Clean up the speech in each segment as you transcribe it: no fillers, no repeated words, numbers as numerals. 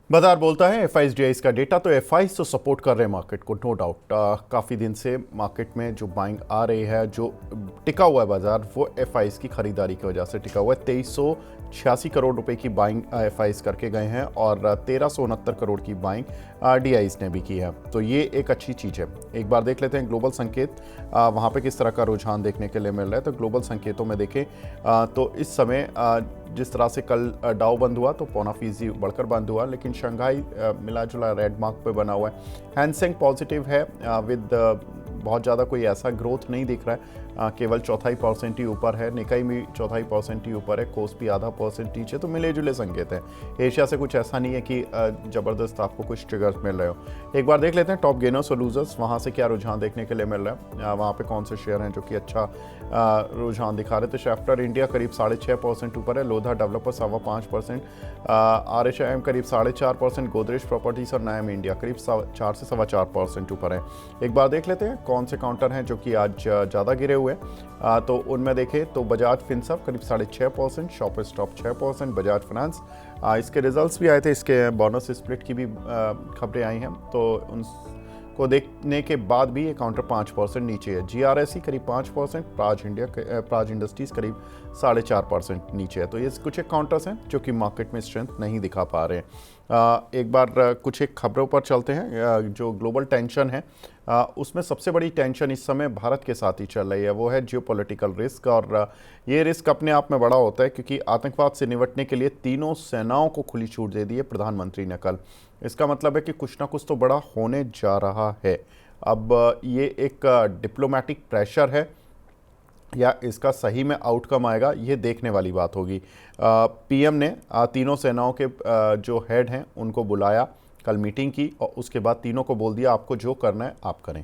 बाजार बोलता है एफआईआईज का डेटा, तो एफआईआईज तो सपोर्ट कर रहे हैं मार्केट को, नो डाउट। काफ़ी दिन से मार्केट में जो बाइंग आ रही है, जो टिका हुआ है बाजार, वो एफआईआईज की खरीदारी की वजह से टिका हुआ है। 2386 करोड़ रुपए की बाइंग एफआईआईज करके गए हैं और 1369 करोड़ की बाइंग डीआईज ने भी की है, तो ये एक अच्छी चीज़ है। एक बार देख लेते हैं ग्लोबल संकेत, वहाँ पे किस तरह का रुझान देखने के लिए मिल रहा है। तो ग्लोबल संकेतों में देखें तो इस समय जिस तरह से कल डाउ बंद हुआ तो 0.25% बढ़कर बंद हुआ, लेकिन शंघाई मिला जुला रेड मार्क पे बना हुआ है। हैंसेंग पॉजिटिव है विद बहुत ज़्यादा कोई ऐसा ग्रोथ नहीं दिख रहा है, केवल 0.25% ही ऊपर है। निकाई भी 0.25% ही ऊपर है, कोस्पी आधा % नीचे, तो मिले जुले संकेत हैं। एशिया से कुछ ऐसा नहीं है कि ज़बरदस्त आपको कुछ ट्रिगर्स मिल रहे हो। एक बार देख लेते हैं टॉप गेनर्स और लूजर्स, वहाँ से क्या रुझान देखने के लिए मिल रहा है, वहाँ पे कौन से शेयर हैं जो कि अच्छा रुझान दिखा रहे। तो शेफ्टर इंडिया करीब 6.5% ऊपर है, लोधा डेवलपर 5.25%, RHIM करीब 4.5%, गोदरेज प्रॉपर्टीज और नायम इंडिया करीब 4 से 4.25% ऊपर है। एक बार देख लेते हैं कौन से काउंटर हैं जो कि आज ज़्यादा गिरे हुए हैं। तो उनमें देखें तो बजाज फिनसर्व करीब 6.5%, शॉपर स्टॉप 6%, बजाज फाइनेंस इसके रिजल्ट्स भी आए थे, इसके बोनस स्प्लिट की भी खबरें आई हैं, तो उनको देखने के बाद भी ये काउंटर 5% नीचे है। GRSE करीब 5%, प्राज इंडस्ट्रीज करीब 4.5% नीचे है। तो ये कुछ एक काउंटर्स हैं जो कि मार्केट में स्ट्रेंथ नहीं दिखा पा रहे हैं। एक बार कुछ एक खबरों पर चलते हैं। जो ग्लोबल टेंशन है उसमें सबसे बड़ी टेंशन इस समय भारत के साथ ही चल रही है, वो है जियोपॉलिटिकल रिस्क। और ये रिस्क अपने आप में बड़ा होता है क्योंकि आतंकवाद से निपटने के लिए तीनों सेनाओं को खुली छूट दे दी है प्रधानमंत्री ने कल। इसका मतलब है कि कुछ ना कुछ तो बड़ा होने जा रहा है। अब ये एक डिप्लोमेटिक प्रेशर है या इसका सही में आउटकम आएगा, ये देखने वाली बात होगी। पीएम ने तीनों सेनाओं के जो हेड हैं उनको बुलाया, कल मीटिंग की और उसके बाद तीनों को बोल दिया आपको जो करना है आप करें।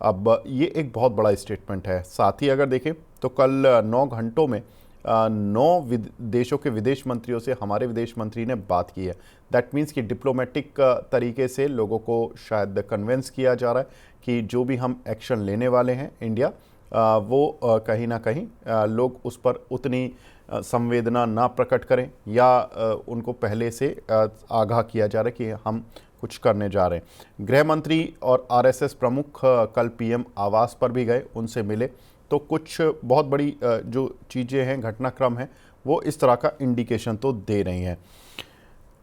अब ये एक बहुत बड़ा स्टेटमेंट है। साथ ही अगर देखें तो कल 9 घंटों में 9 देशों के विदेश मंत्रियों से हमारे विदेश मंत्री ने बात की है। दैट मीन्स कि डिप्लोमेटिक तरीके से लोगों को शायद कन्विंस किया जा रहा है कि जो भी हम एक्शन लेने वाले हैं इंडिया, वो कहीं ना कहीं लोग उस पर उतनी संवेदना ना प्रकट करें या उनको पहले से आगाह किया जा रहा है कि हम कुछ करने जा रहे हैं। गृह मंत्री और आरएसएस प्रमुख कल पीएम आवास पर भी गए, उनसे मिले, तो कुछ बहुत बड़ी जो चीज़ें हैं, घटनाक्रम है, वो इस तरह का इंडिकेशन तो दे रही हैं।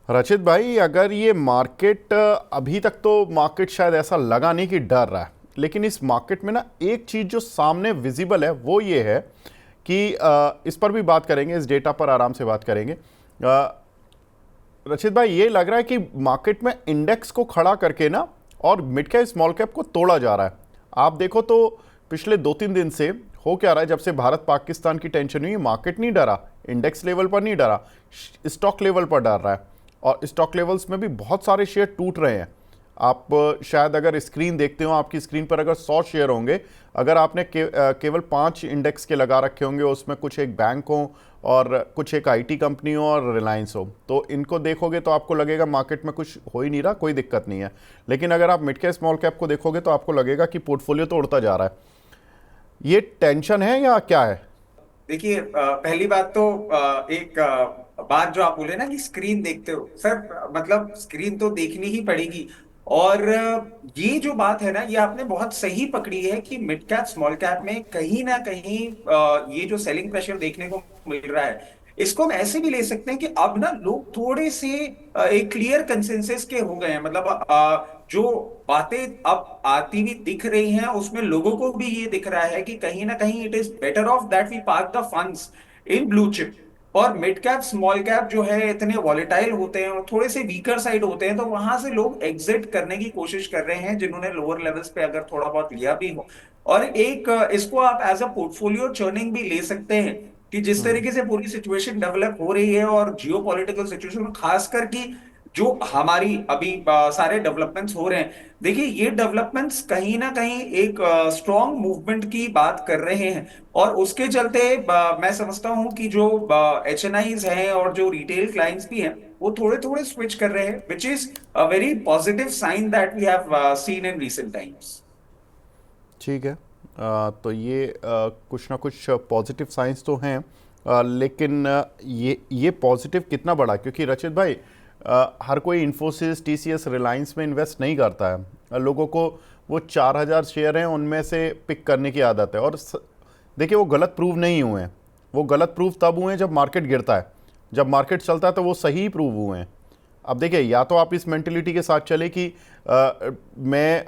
रचित भाई, अगर ये मार्केट अभी तक तो मार्केट शायद ऐसा लगा नहीं कि डर रहा है, लेकिन इस मार्केट में ना एक चीज़ जो सामने विजिबल है वो ये है कि इस पर भी बात करेंगे, इस डेटा पर आराम से बात करेंगे। रचित भाई, ये लग रहा है कि मार्केट में इंडेक्स को खड़ा करके ना और मिड कैप स्मॉल कैप को तोड़ा जा रहा है। आप देखो तो पिछले 2-3 दिन से हो क्या रहा है, जब से भारत पाकिस्तान की टेंशन हुई, मार्केट नहीं डरा, इंडेक्स लेवल पर नहीं डरा, स्टॉक लेवल पर डर रहा है और स्टॉक लेवल्स में भी बहुत सारे शेयर टूट रहे हैं। आप शायद अगर स्क्रीन देखते हो, आपकी स्क्रीन पर अगर 100 शेयर होंगे, अगर आपने केवल 5 इंडेक्स के लगा रखे होंगे, उसमें कुछ एक बैंक हो और कुछ एक आईटी कंपनी हो और रिलायंस हो, तो इनको देखोगे तो आपको लगेगा मार्केट में कुछ हो ही नहीं रहा, कोई दिक्कत नहीं है। लेकिन अगर आप मिड कैप स्मॉल कैप को देखोगे तो आपको लगेगा कि पोर्टफोलियो तो उड़ता जा रहा है। ये टेंशन है या क्या है? देखिए, पहली बात तो एक बात जो आप बोले ना कि स्क्रीन देखते हो सर, मतलब स्क्रीन तो देखनी ही पड़ेगी। और ये जो बात है ना, ये आपने बहुत सही पकड़ी है कि मिड कैप स्मॉल कैप में कहीं ना कहीं ये जो सेलिंग प्रेशर देखने को मिल रहा है, इसको हम ऐसे भी ले सकते हैं कि अब ना लोग थोड़े से एक क्लियर कंसेंसस के हो गए हैं। मतलब जो बातें अब आती हुई दिख रही हैं, उसमें लोगों को भी ये दिख रहा है कि कहीं ना कहीं it is better of that we park the funds in blue chip. और मिड कैप स्मॉल कैप जो है इतने वॉलेटाइल होते हैं और थोड़े से वीकर साइड होते हैं, तो वहां से लोग एग्जिट करने की कोशिश कर रहे हैं जिन्होंने लोअर लेवल्स पे अगर थोड़ा बहुत लिया भी हो। और एक इसको आप एज अ पोर्टफोलियो चर्निंग भी ले सकते हैं कि जिस तरीके से पूरी सिचुएशन डेवलप हो रही है और जियो पॉलिटिकल सिचुएशन खासकर की जो हमारी अभी सारे डेवलपमेंट्स हो रहे हैं, देखिए ये डेवलपमेंट्स कहीं ना कहीं एक स्ट्रॉन्ग मूवमेंट की बात कर रहे हैं। और उसके चलते मैं समझता हूं कि जो HNIs हैं और जो रिटेल क्लाइंट्स भी हैं, वो थोड़े थोड़े स्विच कर रहे हैं, which is a very positive sign that we have seen in recent times. ठीक है। तो ये कुछ ना कुछ पॉजिटिव साइंस तो हैं, लेकिन ये पॉजिटिव कितना बड़ा, क्योंकि रचित भाई हर कोई इन्फोसिस, टीसीएस, रिलायंस में इन्वेस्ट नहीं करता है। लोगों को वो 4,000 शेयर हैं उनमें से पिक करने की आदत है। और देखिए, वो गलत प्रूव नहीं हुए हैं। वो गलत प्रूव तब हुए हैं जब मार्केट गिरता है। जब मार्केट चलता है तो वो सही प्रूव हुए हैं। अब देखिए, या तो आप इस मेंटेलिटी के साथ चले कि मैं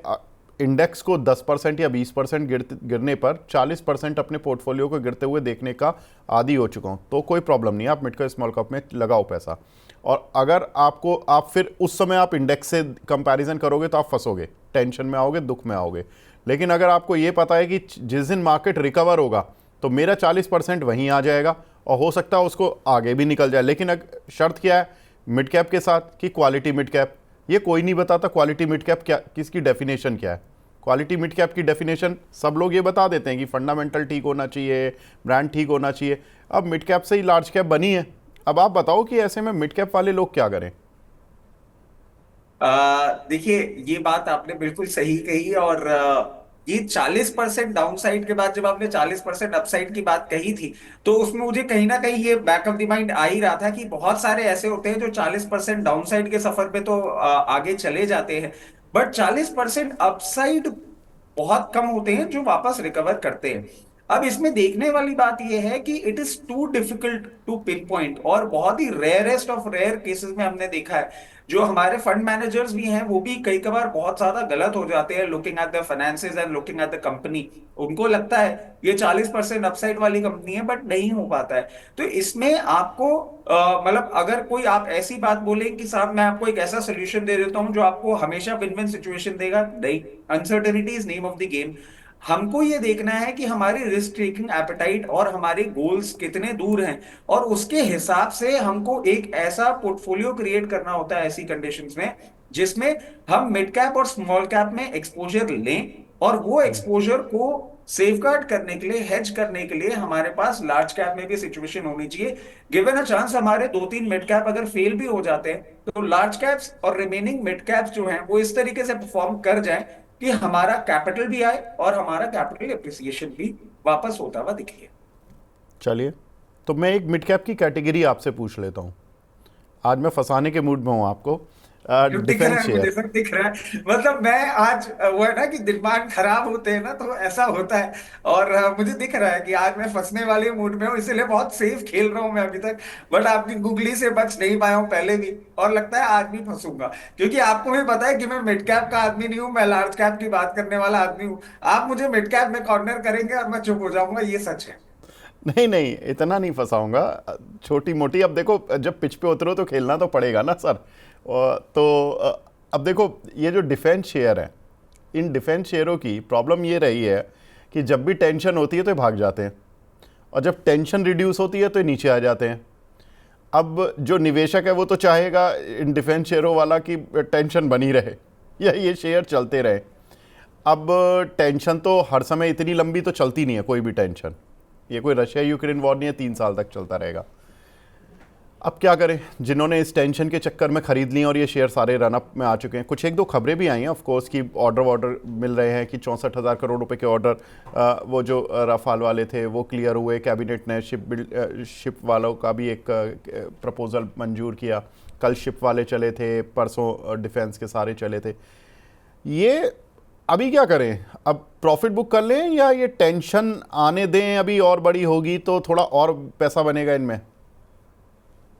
इंडेक्स को 10% या 20% गिरने पर 40% अपने पोर्टफोलियो को गिरते हुए देखने का आदी हो चुका हूँ, तो कोई प्रॉब्लम नहीं है, आप मिड कैप स्मॉल कैप में लगाओ पैसा। और अगर आप फिर उस समय आप इंडेक्स से कंपैरिजन करोगे तो आप फंसोगे, टेंशन में आओगे, दुख में आओगे। लेकिन अगर आपको ये पता है कि जिस दिन मार्केट रिकवर होगा तो मेरा 40% वहीं आ जाएगा और हो सकता है उसको आगे भी निकल जाए। लेकिन शर्त क्या है मिड कैप के साथ कि क्वालिटी मिड कैप। ये कोई नहीं बताता क्वालिटी मिड कैप क्या, किसकी डेफिनेशन क्या है। क्वालिटी मिड कैप की डेफिनेशन सब लोग ये बता देते हैं कि फंडामेंटल ठीक होना चाहिए, ब्रांड ठीक होना चाहिए। अब मिड कैप से ही लार्ज कैप बनी है। अब आप बताओ कि ऐसे में मिड कैप वाले लोग क्या करें। देखिए, ये बात आपने बिल्कुल सही कही। और ये 40% डाउनसाइड के बाद जब आपने 40% अपसाइड की बात कही थी, तो उसमें मुझे कहीं ना कहीं ये बैक ऑफ द माइंड आ ही रहा था कि बहुत सारे ऐसे होते हैं जो 40% डाउनसाइड के सफर पे तो आगे चले जाते हैं, बट 40% अपसाइड बहुत कम होते हैं जो वापस रिकवर करते हैं। अब इसमें देखने वाली बात यह है कि it is too difficult to pinpoint, और बहुत ही रेयरेस्ट ऑफ रेयर केसेस में हमने देखा है जो हमारे फंड मैनेजर्स भी हैं वो भी कई कबार बहुत ज्यादा गलत हो जाते हैं looking at the finances and looking at the company. उनको लगता है ये 40% अपसाइड वाली कंपनी है, बट नहीं हो पाता है। तो इसमें आपको मतलब अगर कोई आप ऐसी बात बोले कि साहब मैं आपको एक ऐसा सोल्यूशन दे देता हूं जो आपको हमेशा विन विन सिचुएशन देगा, नहीं। Uncertainty is name of the game. हमको ये देखना है कि हमारी रिस्क टेकिंग एपेटाइट और हमारे गोल्स कितने दूर हैं, और उसके हिसाब से हमको एक ऐसा पोर्टफोलियो क्रिएट करना होता है ऐसी कंडीशंस में जिसमें हम मिड कैप और स्मॉल कैप में एक्सपोजर लें, और वो एक्सपोजर को सेफगार्ड करने के लिए, हेज करने के लिए हमारे पास लार्ज कैप में भी सिचुएशन होनी चाहिए। गिवन अ चांस हमारे 2-3 मिड कैप अगर फेल भी हो जाते हैं तो लार्ज कैप्स और रिमेनिंग मिड कैप्स जो हैं वो इस तरीके से परफॉर्म कर जाएं कि हमारा कैपिटल भी आए और हमारा कैपिटल एप्रिसिएशन भी वापस होता हुआ दिखे। चलिए, तो मैं एक मिड कैप की कैटेगरी आपसे पूछ लेता हूँ। आज मैं फंसाने के मूड में हूँ आपको। दिख रहा डिफेंस है, मुझे शेयर। सब दिख रहा है। मतलब मैं आज वो है ना कि दिमाग खराब होते हैं ना तो ऐसा होता है। और मुझे दिख रहा है कि आज मैं फंसने वाले मूड में हूँ, इसलिए बहुत सेफ खेल रहा हूँ मैं अभी तक। बट आपकी गुगली से बच नहीं पाया हूँ पहले भी, और लगता है आज भी फंसूंगा, क्योंकि आपको भी पता है कि मैं मिड कैप का आदमी नहीं हूँ, मैं लार्ज कैप की बात करने वाला आदमी हूँ। आप मुझे मिड कैप में कॉर्नर करेंगे और मैं चुप हो जाऊंगा, ये सच है। नहीं नहीं, इतना नहीं फंसाऊंगा। छोटी मोटी, अब देखो जब पिच पे उतरो तो खेलना तो पड़ेगा ना सर। तो अब देखो, ये जो डिफेंस शेयर है, इन डिफेंस शेयरों की प्रॉब्लम ये रही है कि जब भी टेंशन होती है तो ये भाग जाते हैं, और जब टेंशन रिड्यूस होती है तो ये नीचे आ जाते हैं। अब जो निवेशक है वो तो चाहेगा इन डिफेंस शेयरों वाला कि टेंशन बनी रहे या ये शेयर चलते रहे। अब टेंशन तो हर समय इतनी लंबी तो चलती नहीं है कोई भी टेंशन। ये कोई रशिया यूक्रेन वॉर नहीं है 3 साल तक चलता रहेगा। अब क्या करें, जिन्होंने इस टेंशन के चक्कर में खरीद ली और ये शेयर सारे रनअप में आ चुके हैं। कुछ एक दो खबरें भी आई हैं ऑफ कोर्स कि ऑर्डर मिल रहे हैं कि 64,000 करोड़ रुपए के ऑर्डर वो जो राफाल वाले थे वो क्लियर हुए। कैबिनेट ने शिप वालों का भी एक प्रपोजल मंजूर किया। कल शिप वाले चले थे, परसों डिफेंस के सारे चले थे। ये अभी क्या करें, अब प्रॉफिट बुक कर लें या ये टेंशन आने दें, अभी और बड़ी होगी तो थोड़ा और पैसा बनेगा इनमें।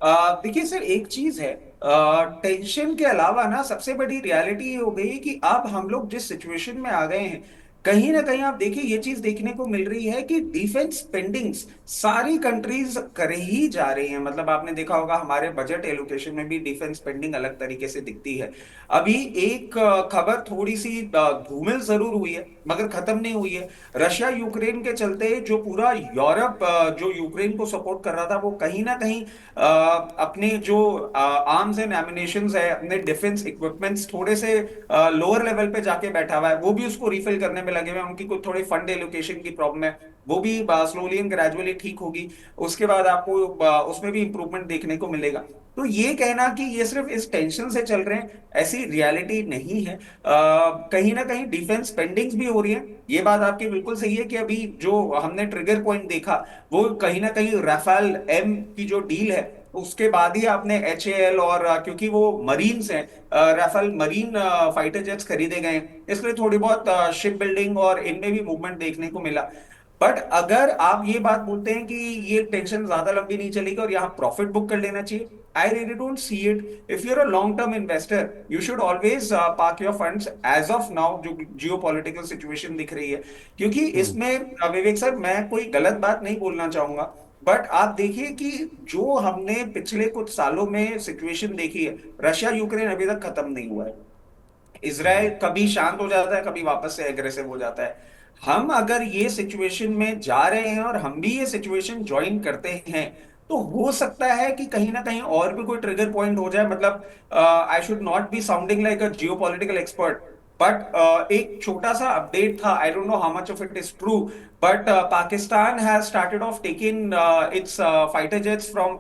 देखिए सर, एक चीज है, टेंशन के अलावा ना सबसे बड़ी रियलिटी ये हो गई कि अब हम लोग जिस सिचुएशन में आ गए हैं, कहीं ना कहीं आप देखिए ये चीज देखने को मिल रही है कि डिफेंस स्पेंडिंग्स सारी कंट्रीज कर ही जा रही हैं। मतलब आपने देखा होगा हमारे बजट एलोकेशन में भी डिफेंस स्पेंडिंग अलग तरीके से दिखती है। अभी एक खबर थोड़ी सी धूमिल जरूर हुई है मगर खत्म नहीं हुई है। रशिया यूक्रेन के चलते जो पूरा यूरोप जो यूक्रेन को सपोर्ट कर रहा था वो कहीं ना कहीं अपने जो आर्म्स एंड एमिनेशंस है, अपने डिफेंस इक्विपमेंट्स थोड़े से लोअर लेवल पे जाके बैठा हुआ है, वो भी उसको रिफिल करने में लगे हुए हैं। उनकी कोई थोड़ी फंड एलोकेशन की प्रॉब्लम है, वो भी स्लोली एंड ग्रेजुअली ठीक होगी। उसके बाद आपको उसमें भी इंप्रूवमेंट देखने को मिलेगा। तो ये कहना कि ये सिर्फ इस टेंशन से चल रहे हैं, ऐसी रियलिटी नहीं है। कहीं ना कहीं डिफेंस स्पेंडिंग्स भी हो रही है, ये बात आपकी बिल्कुल सही है कि अभी जो हमने ट्रिगर पॉइंट देखा वो कहीं ना कहीं राफेल एम की जो डील है उसके बाद ही आपने HAL और क्योंकि वो मरीन्स हैं, राफेल मरीन फाइटर जेट्स खरीदे गए हैं, इसलिए थोड़ी बहुत शिप बिल्डिंग और इनमें भी मूवमेंट देखने को मिला। बट अगर आप ये बात बोलते हैं कि ये टेंशन ज्यादा लंबी नहीं चलेगी और यहाँ प्रॉफिट बुक कर लेना चाहिए, I really don't see it. If you're a long term investor you should always park your funds as of now, जो जियो पॉलिटिकल सिचुएशन दिख रही है। क्योंकि इसमें विवेक सर, मैं कोई गलत बात नहीं बोलना चाहूंगा, बट आप देखिए कि जो हमने पिछले कुछ सालों में सिचुएशन देखी है, रशिया यूक्रेन अभी तक खत्म नहीं हुआ है। इसराइल कभी शांत हो जाता है, कभी वापस से एग्रेसिव हो जाता है। हम अगर ये सिचुएशन में जा रहे हैं और हम भी ये सिचुएशन ज्वाइन करते हैं, तो हो सकता है कि कहीं ना कहीं और भी कोई ट्रिगर पॉइंट हो जाए। मतलब I should not be sounding like a geopolitical expert, but एक छोटा सा अपडेट था, I don't know how much of it is true, but Pakistan has started off taking it's fighter jets from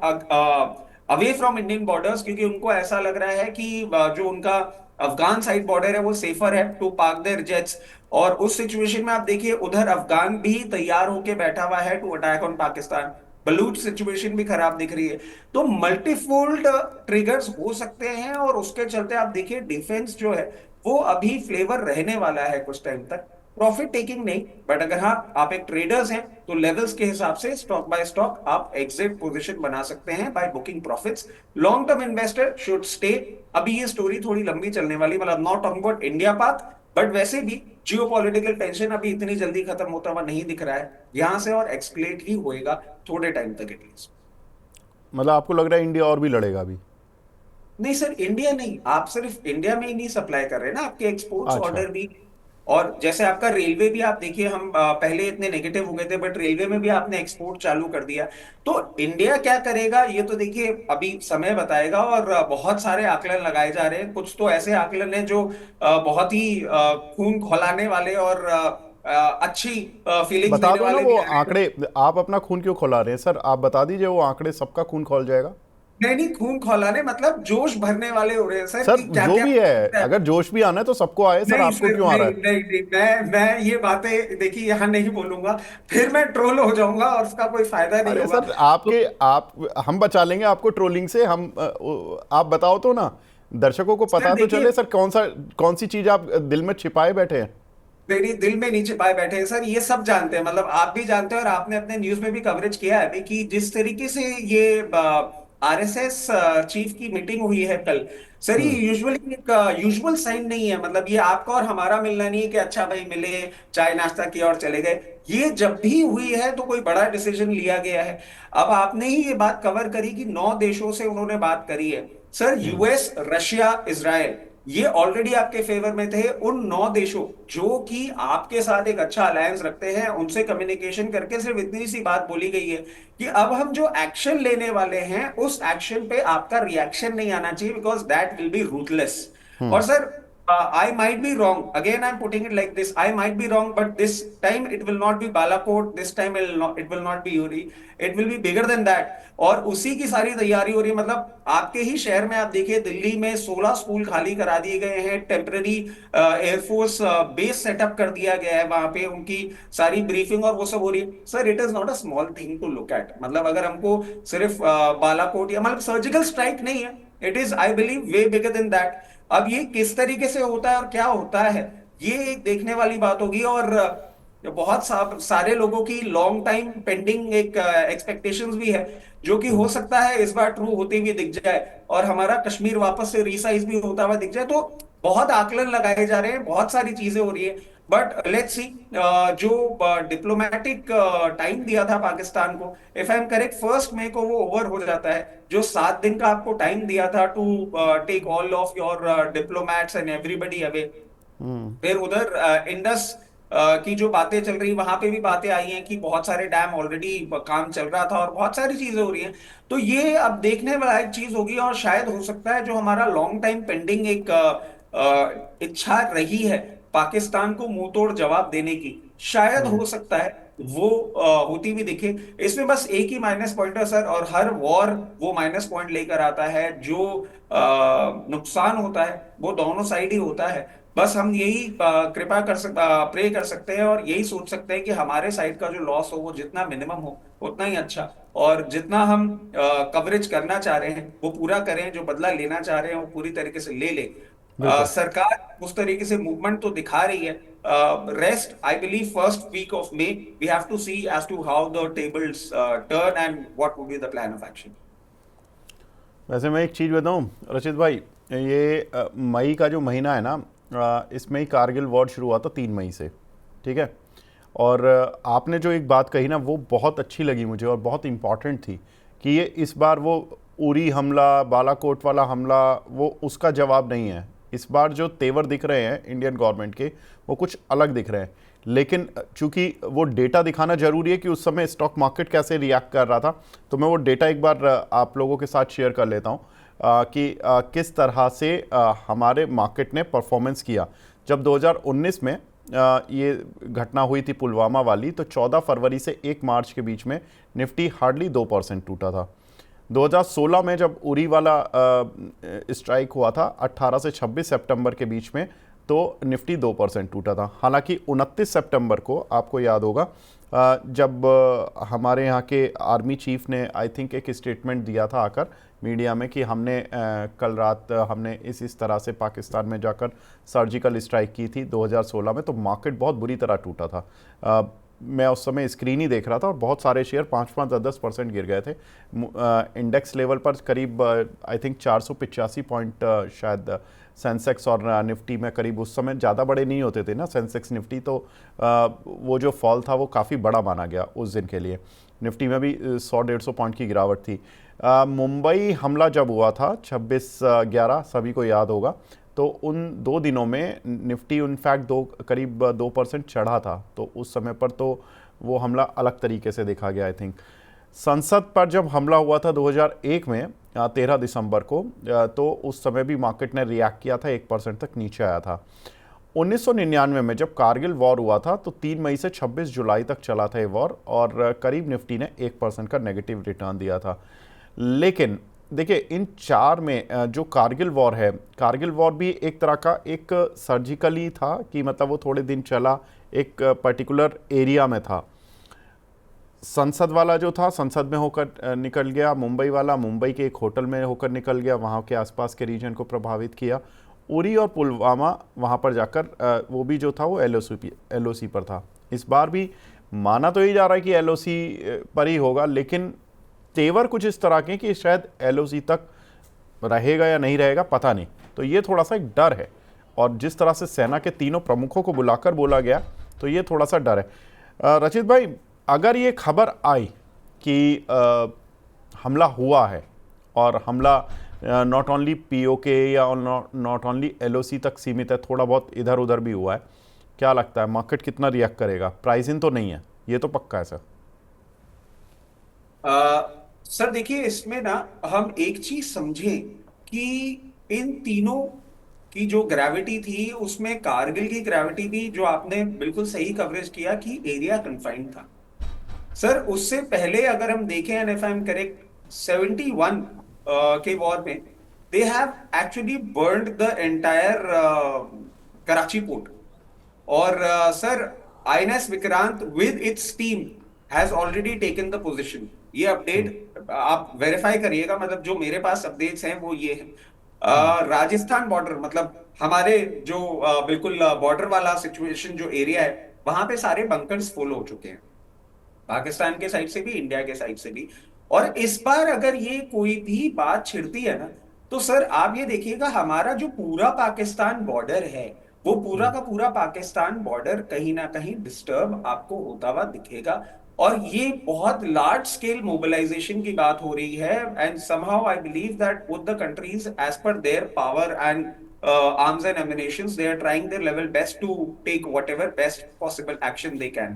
away from Indian borders, क्योंकि उनको ऐसा लग रहा है कि जो उनका अफगान साइड बॉर्डर है वो सेफर है टू पार्क देयर जेट्स। और उस सिचुएशन में आप देखिए उधर अफगान भी तैयार होके बैठा हुआ है to attack on Pakistan. Baloch situation भी खराब दिख रही है। तो मल्टीफोल्ड ट्रिगर्स हो सकते हैं, और उसके चलते आप देखिए डिफेंस जो है वो अभी फ्लेवर रहने वाला है कुछ टाइम तक। प्रॉफिट टेकिंग नहीं, बट अगर हाँ आप एक ट्रेडर्स हैं तो लेवल्स के हिसाब से स्टॉक बाय स्टॉक आप एग्जिट पोजीशन बना सकते हैं by booking profits. Long term investor should stay. अभी ये स्टोरी थोड़ी लंबी चलने वाली, मतलब not talking about India path, but वैसे भी जियो पॉलिटिकल टेंशन अभी इतनी जल्दी खत्म होता हुआ नहीं दिख रहा है, यहां से और एक्सक्लेट ही होएगा थोड़े टाइम तक एटलीस्ट। मतलब आपको लग रहा है इंडिया और भी लड़ेगा अभी? नहीं सर, इंडिया नहीं, आप सिर्फ इंडिया में ही नहीं सप्लाई कर रहे ना, आपके एक्सपोर्ट्स अच्छा। ऑर्डर भी। और जैसे आपका रेलवे भी, आप देखिए हम पहले इतने नेगेटिव हो गए थे, बट रेलवे में भी आपने एक्सपोर्ट चालू कर दिया। तो इंडिया क्या करेगा ये तो देखिए अभी समय बताएगा। और बहुत सारे आकलन लगाए जा रहे हैं, कुछ तो ऐसे आकलन हैं जो बहुत ही खून खौलाने वाले और अच्छी फीलिंग्स बता देने दो ना वाले भी वो आ रहे हैं। आंकड़े। आप अपना खून क्यों खौला रहे हैं सर? आप बता दीजिए वो आंकड़े, सबका खून खौल जाएगा। नहीं नहीं, खून खौलाने मतलब जोश भरने वाले हो रहे हैं सर, सर कि क्या जो क्या। भी है, अगर जोश भी आना है तो सबको आए सर, नहीं आपको सर, क्यों आ रहा नहीं है? नहीं नहीं, मैं ये बातें देखिए यहाँ नहीं बोलूंगा, फिर मैं ट्रोल हो जाऊंगा और उसका कोई फायदा नहीं अरे होगा। सर तो आपके आप हम बचा लेंगे आपको ट्रोलिंग से। हम आप बताओ तो ना, दर्शकों को सर पता तो देखिए, चले सर कौन सी चीज आप दिल में छिपाए बैठे हैं। मेरी दिल में नीचे पाए बैठे हैं सर, ये सब जानते हैं, मतलब आप भी जानते हैं और आपने अपने न्यूज में भी कवरेज किया है अभी, कि जिस तरीके से ये RSS चीफ की मीटिंग हुई है कल। सर ये यूजुअली एक यूजुअल साइन नहीं है, मतलब ये आपका और हमारा मिलना नहीं है कि अच्छा भाई मिले, चाय नाश्ता किया और चले गए। ये जब भी हुई है तो कोई बड़ा डिसीजन लिया गया है। अब आपने ही ये बात कवर करी कि 9 देशों से उन्होंने बात करी है। सर US, रशिया, इजराइल, ये ऑलरेडी आपके फेवर में थे। उन 9 देशों जो कि आपके साथ एक अच्छा अलायंस रखते हैं, उनसे कम्युनिकेशन करके सिर्फ इतनी सी बात बोली गई है कि अब हम जो एक्शन लेने वाले हैं उस एक्शन पे आपका रिएक्शन नहीं आना चाहिए, because that will be ruthless. और sir I might be wrong. Again, I'm putting it like this. I might be wrong, but this time it will not be Balakot. This time it will not be Uri. It will be bigger than that. और उसी की सारी तैयारी हो रही है। मतलब आपके ही शहर में आप देखिए, दिल्ली में 16 स्कूल खाली करा दिए गए हैं, टेम्पररी एयरफोर्स बेस सेटअप कर दिया गया है, वहां पे उनकी सारी ब्रीफिंग और वो सब हो रही है। Sir it is not a small thing to look at. मतलब अगर हमको सिर्फ बालाकोट या मतलब सर्जिकल स्ट्राइक नहीं है, it is I believe way bigger than that. अब ये किस तरीके से होता है और क्या होता है, ये एक देखने वाली बात होगी। और बहुत सारे लोगों की लॉन्ग टाइम पेंडिंग एक एक्सपेक्टेशंस भी है, जो कि हो सकता है इस बार ट्रू होती हुई दिख जाए और हमारा कश्मीर वापस से रीसाइज भी होता हुआ दिख जाए। तो बहुत आकलन लगाए जा रहे हैं, बहुत सारी चीजें हो रही है। बट लेट्स सी, जो डिप्लोमेटिक टाइम दिया था पाकिस्तान को, इफ आई एम करेक्ट 1 मई को वो ओवर हो जाता है। जो 7 दिन का आपको टाइम दिया था to take all of your diplomats and everybody away. फिर उधर इंडस की जो बातें चल रही, वहां पे भी बातें आई हैं कि बहुत सारे डैम ऑलरेडी काम चल रहा था और बहुत सारी चीजें हो रही हैं। तो ये अब देखने वाला एक चीज होगी, और शायद हो सकता है जो हमारा लॉन्ग टाइम पेंडिंग एक इच्छा रही है पाकिस्तान को मुंह तोड़ जवाब देने की, शायद हो सकता है वो होती भी दिखे। इसमें बस एक ही माइनस पॉइंट है सर, और हर वॉर वो माइनस पॉइंट लेकर आता है। जो नुकसान होता है वो दोनों साइड ही होता है। बस हम यही कृपा कर प्रे कर सकते हैं और यही सोच सकते हैं कि हमारे साइड का जो लॉस हो वो जितना मिनिमम हो उतना ही अच्छा, और जितना हम कवरेज करना चाह रहे हैं वो पूरा करें, जो बदला लेना चाह रहे हैं वो पूरी तरीके से ले लें। बिल्कुल। सरकार उस तरीके से मूवमेंट तो दिखा रही है। Rest I believe first week of May we have to see as to how the tables turn and what would be the plan of action. वैसे मैं एक चीज़ बताऊं रचित भाई, ये मई का जो महीना है ना, इसमें ही कारगिल वॉर शुरू हुआ था 3 मई से। ठीक है। और आपने जो एक बात कही ना वो बहुत अच्छी लगी मुझे और बहुत इम्पॉर्टेंट थी कि ये इस बार वो उरी हमला, बालाकोट वाला हमला, वो उसका जवाब नहीं है। इस बार जो तेवर दिख रहे हैं इंडियन गवर्नमेंट के वो कुछ अलग दिख रहे हैं। लेकिन चूंकि वो डेटा दिखाना जरूरी है कि उस समय स्टॉक मार्केट कैसे रिएक्ट कर रहा था, तो मैं वो डेटा एक बार आप लोगों के साथ शेयर कर लेता हूँ कि किस तरह से हमारे मार्केट ने परफॉर्मेंस किया। जब 2019 में ये घटना हुई थी पुलवामा वाली, तो 14 फरवरी से 1 मार्च के बीच में निफ्टी हार्डली 2% टूटा था। 2016 में जब उरी वाला स्ट्राइक हुआ था 18 से 26 सितंबर के बीच में, तो निफ्टी 2% टूटा था। हालांकि 29 सितंबर को आपको याद होगा जब हमारे यहाँ के आर्मी चीफ ने आई थिंक एक स्टेटमेंट दिया था आकर मीडिया में कि हमने कल रात हमने इस तरह से पाकिस्तान में जाकर सर्जिकल स्ट्राइक की थी 2016 में, तो मार्केट बहुत बुरी तरह टूटा था। मैं उस समय स्क्रीन ही देख रहा था और बहुत सारे शेयर 5-5 10% गिर गए थे। इंडेक्स लेवल पर करीब आई थिंक 485 पॉइंट शायद सेंसेक्स और निफ्टी में करीब, उस समय ज़्यादा बड़े नहीं होते थे ना सेंसेक्स निफ्टी, तो वो जो फॉल था वो काफ़ी बड़ा माना गया उस दिन के लिए। निफ्टी में भी 100-150 पॉइंट की गिरावट थी। मुंबई हमला जब हुआ था 26/11 सभी को याद होगा, तो उन 2 दिनों में निफ्टी इनफैक्ट करीब 2% चढ़ा था। तो उस समय पर तो वो हमला अलग तरीके से देखा गया आई थिंक। संसद पर जब हमला हुआ था 2001 में 13 दिसंबर को, तो उस समय भी मार्केट ने रिएक्ट किया था, 1% तक नीचे आया था। 1999 में जब कारगिल वॉर हुआ था तो 3 मई से 26 जुलाई तक चला था ये वॉर, और करीब निफ्टी ने 1% का नेगेटिव रिटर्न दिया था। लेकिन देखिए इन 4 में जो कारगिल वॉर है, कारगिल वॉर भी एक तरह का एक सर्जिकली था कि मतलब वो थोड़े दिन चला, एक पर्टिकुलर एरिया में था। संसद वाला जो था संसद में होकर निकल गया, मुंबई वाला मुंबई के एक होटल में होकर निकल गया, वहाँ के आसपास के रीजन को प्रभावित किया। उरी और पुलवामा वहाँ पर जाकर वो भी जो था वो एलओसी पर था। इस बार भी माना तो यही जा रहा है कि एलओसी पर ही होगा, लेकिन तेवर कुछ इस तरह के कि शायद एलओसी तक रहेगा या नहीं रहेगा पता नहीं। तो ये थोड़ा सा एक डर है, और जिस तरह से सेना के तीनों प्रमुखों को बुलाकर बोला गया, तो ये थोड़ा सा डर है। रचित भाई, अगर ये खबर आई कि हमला हुआ है, और हमला नॉट ओनली पीओके या नॉट ओनली एलओसी तक सीमित है, थोड़ा बहुत इधर उधर भी हुआ है, क्या लगता है मार्केट कितना रिएक्ट करेगा? प्राइसिंग तो नहीं है, ये तो पक्का है सर। सर देखिए इसमें ना हम एक चीज समझें कि इन तीनों की जो ग्रेविटी थी उसमें कारगिल की ग्रेविटी भी, जो आपने बिल्कुल सही कवरेज किया कि एरिया कन्फाइंड था। सर उससे पहले अगर हम देखें and if I am correct 71 के वॉर में they have actually burned the entire Karachi port. और sir INS Vikrant with its team has already taken the position. ये अपडेट आप वेरीफाई करिएगा, मतलब जो मेरे पास अपडेट्स हैं वो ये है। राजस्थान बॉर्डर, मतलब हमारे जो बिल्कुल बॉर्डर वाला सिचुएशन जो एरिया है वहां पे सारे बंकर्स फुल हो चुके हैं, पाकिस्तान के साइड से भी इंडिया के साइड से भी। और इस बार अगर ये कोई भी बात छिड़ती है ना, तो सर आप ये देखिएगा हमारा जो पूरा पाकिस्तान बॉर्डर है वो पूरा का पूरा पाकिस्तान बॉर्डर कहीं ना कहीं डिस्टर्ब आपको होता हुआ दिखेगा। और ये बहुत लार्ज स्केल मोबिलाइजेशन की बात हो रही है, and somehow I believe that both the countries as per their power and arms and ammunitions they are trying their level best to take whatever best possible action they can।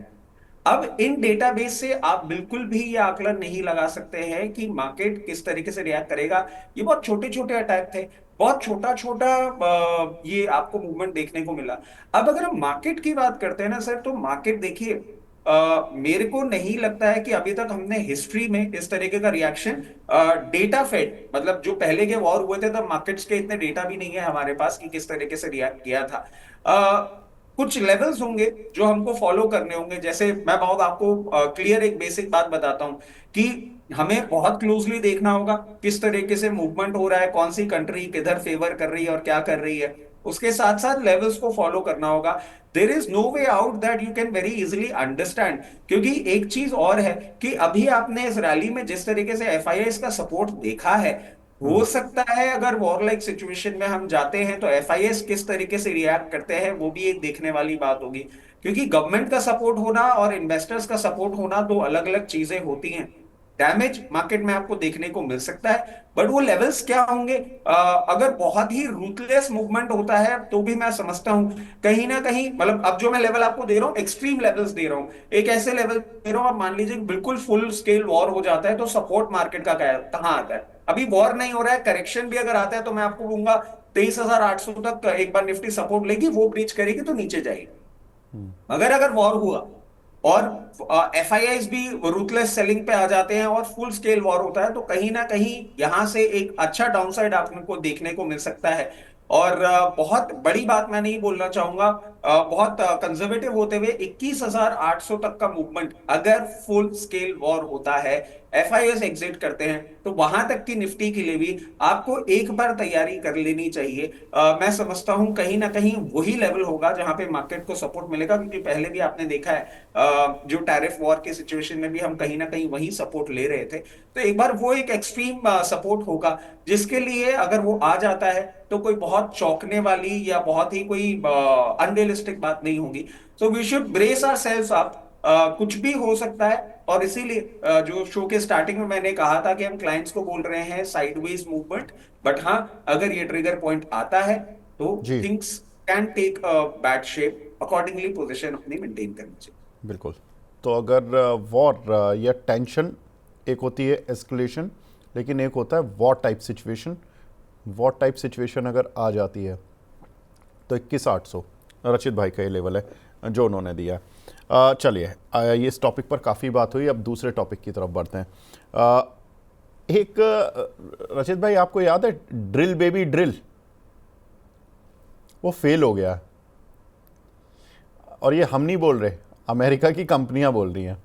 अब इन database से आप बिल्कुल भी ये आकलन नहीं लगा सकते हैं कि मार्केट किस तरीके से रिएक्ट करेगा। ये बहुत छोटे छोटे अटैक थे, बहुत छोटा छोटा ये आपको मूवमेंट देखने को मिला। अब अगर हम मार्केट की बात करते हैं ना सर, तो मार्केट देखिए मेरे को नहीं लगता है कि अभी तक हमने हिस्ट्री में इस तरीके का रिएक्शन डेटा फेड, मतलब जो पहले के वॉर हुए थे तब मार्केट्स के इतने डेटा भी नहीं है हमारे पास कि किस तरीके से रिएक्ट किया था। कुछ लेवल्स होंगे जो हमको फॉलो करने होंगे। जैसे मैं बहुत आपको क्लियर एक बेसिक बात बताता हूं कि हमें बहुत क्लोजली देखना होगा किस तरीके से मूवमेंट हो रहा है, कौन सी कंट्री किधर फेवर कर रही है और क्या कर रही है। उसके साथ साथ लेवल्स को फॉलो करना होगा। There is no way out that you can very easily understand. क्योंकि एक चीज और है कि अभी आपने इस रैली में जिस तरीके से एफआईआई का सपोर्ट देखा है, हो सकता है अगर वॉर लाइक सिचुएशन में हम जाते हैं तो एफआईएस किस तरीके से रिएक्ट करते हैं वो भी एक देखने वाली बात होगी। क्योंकि गवर्नमेंट का सपोर्ट होना और इन्वेस्टर्स का सपोर्ट होना दो अलग अलग चीजें होती हैं। डैमेज मार्केट में आपको देखने को मिल सकता है, बट वो लेवल्स क्या होंगे? अगर बहुत ही रूथलेस मूवमेंट होता है तो भी मैं समझता हूं कहीं ना कहीं, मतलब अब जो मैं लेवल आपको दे रहा हूं एक्सट्रीम लेवल्स दे रहा हूं, एक ऐसे लेवल दे रहा हूं, आप मान लीजिए बिल्कुल फुल स्केल वॉर हो जाता है तो सपोर्ट मार्केट का कहाँ आता है? अभी वॉर नहीं हो रहा है, करेक्शन भी अगर आता है तो मैं आपको कहूंगा 23,800 तक एक बार निफ्टी सपोर्ट लेगी, वो ब्रीच करेगी तो नीचे जाएगी। मगर अगर वॉर हुआ और एफआईआईज भी रूथलेस सेलिंग पे आ जाते हैं और फुल स्केल वॉर होता है तो कहीं ना कहीं यहां से एक अच्छा डाउनसाइड आपको देखने को मिल सकता है। और बहुत बड़ी बात मैं नहीं बोलना चाहूंगा, बहुत कंजर्वेटिव होते हुए 21,800 तक का मूवमेंट अगर फुल स्केल वॉर होता है, एफआईएस एग्जिट करते हैं, तो वहां तक की निफ्टी के लिए भी आपको एक बार तैयारी कर लेनी चाहिए। मैं समझता हूं कहीं ना कहीं वही लेवल होगा जहां पे मार्केट को सपोर्ट मिलेगा, क्योंकि पहले भी आपने देखा है जो टैरिफ वॉर के सिचुएशन में भी हम कहीं ना कहीं वही सपोर्ट ले रहे थे। तो एक बार वो एक एक्सट्रीम सपोर्ट होगा जिसके लिए अगर वो आ जाता है तो कोई बहुत चौंकने वाली या बहुत ही कोई अनरियलिस्टिक बात नहीं होगी। So we should brace our sails up. कुछ भी हो सकता है, और इसीलिए जो शो के स्टार्टिंग में मैंने कहा था कि हम क्लाइंट्स को बोल रहे हैं साइडवेज मूवमेंट, बट हाँ अगर ये ट्रिगर पॉइंट आता है तो जी things can take a bad shape, accordingly position अपनी मेंटेन करनी चाहिए। बिल्कुल। तो अगर वॉर या टेंशन, एक होती है एस्केलेशन, लेकिन एक होता है war type situation. War type situation अगर आ जाती है तो 21,800 रचित भाई का ये लेवल है जो उन्होंने दिया है। चलिए, ये इस टॉपिक पर काफ़ी बात हुई, अब दूसरे टॉपिक की तरफ बढ़ते हैं। एक रचित भाई, आपको याद है ड्रिल बेबी ड्रिल? वो फेल हो गया है। और ये हम नहीं बोल रहे, अमेरिका की कंपनियां बोल रही हैं।